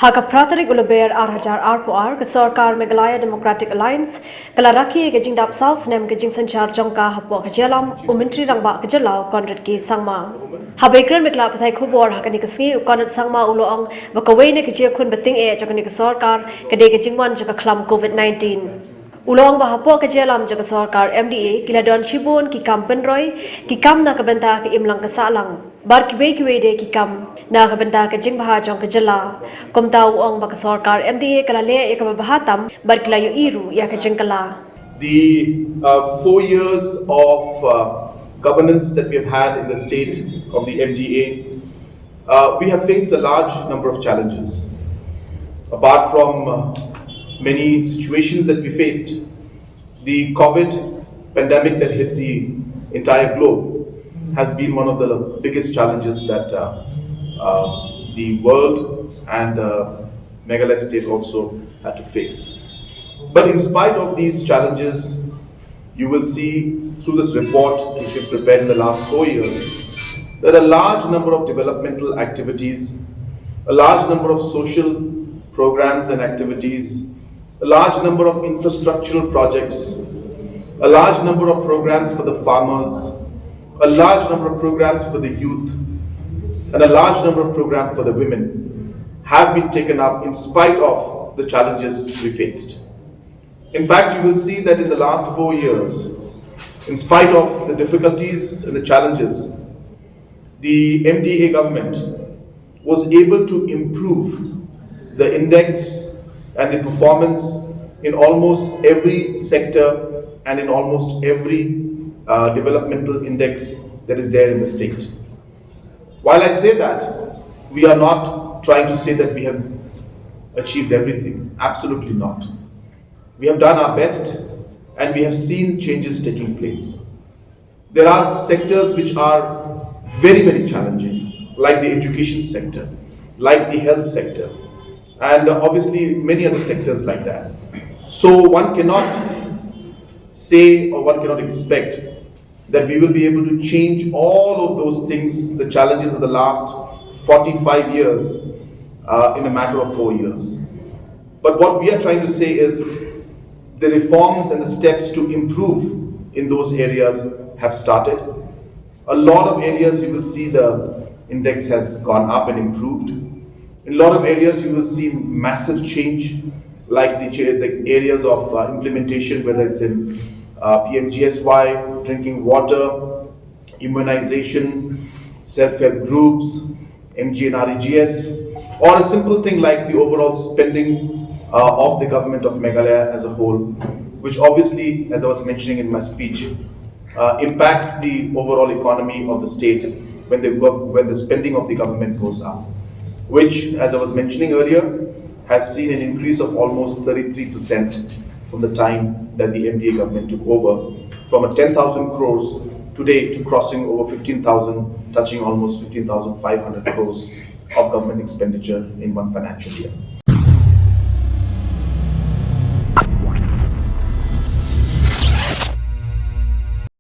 Haka Pratarik Ulaber Arhajar Arpoar, Sorkar Mda Democratic Alliance, Kalaraki Gajingdap South Snem Jingsynshar Jongka Hapo Kajalam, Umintri Rangba Kajalau, Conrad Ki Sangma. Habekran Mikla Patai Kubor Hakanikasi, Conrad Sangma Uloong, Bakaway Nikajia Kun Bating E, Jakanik Sorkar, Kadekajingwan Jakaklam COVID-19. Ulong bahapo kajalam jaga Sorkar Mda kila don shibun ki kam penroy ki kam na kabenta ki imlang kasalang bar ki de ki kam na kabenta ka jing baha jong kajala komta uong baka Sorkar Mda kala le ya bahatam bar kila yu iru ya ka jingkala. The 4 years of governance that we have had in the state of the MDA, we have faced a large number of challenges. Apart from many situations that we faced, the COVID pandemic that hit the entire globe has been one of the biggest challenges that the world and Meghalaya state also had to face. But in spite of these challenges, you will see through this report which we have prepared in the last 4 years, that a large number of developmental activities, a large number of social programs and activities, a large number of infrastructural projects, a large number of programs for the farmers, a large number of programs for the youth, and a large number of programs for the women have been taken up in spite of the challenges we faced. In fact, you will see that in the last 4 years, in spite of the difficulties and the challenges, the MDA government was able to improve the index and the performance in almost every sector and in almost every developmental index that is there in the state. While I say that, we are not trying to say that we have achieved everything. Absolutely not. We have done our best and we have seen changes taking place. There are sectors which are very, very challenging, like the education sector, like the health sector, and obviously many other sectors like that. So one cannot say or one cannot expect that we will be able to change all of those things, the challenges of the last 45 years in a matter of 4 years. But what we are trying to say is the reforms and the steps to improve in those areas have started. A lot of areas you will see the index has gone up and improved. In a lot of areas you will see massive change, like the areas of implementation, whether it's in PMGSY, drinking water, immunization, self-help groups, MG and REGS, or a simple thing like the overall spending of the government of Meghalaya as a whole, which obviously, as I was mentioning in my speech, impacts the overall economy of the state when the spending of the government goes up, which, as I was mentioning earlier, has seen an increase of almost 33% from the time that the MDA government took over, from a 10,000 crores today to crossing over 15,000, touching almost 15,500 crores of government expenditure in one financial year.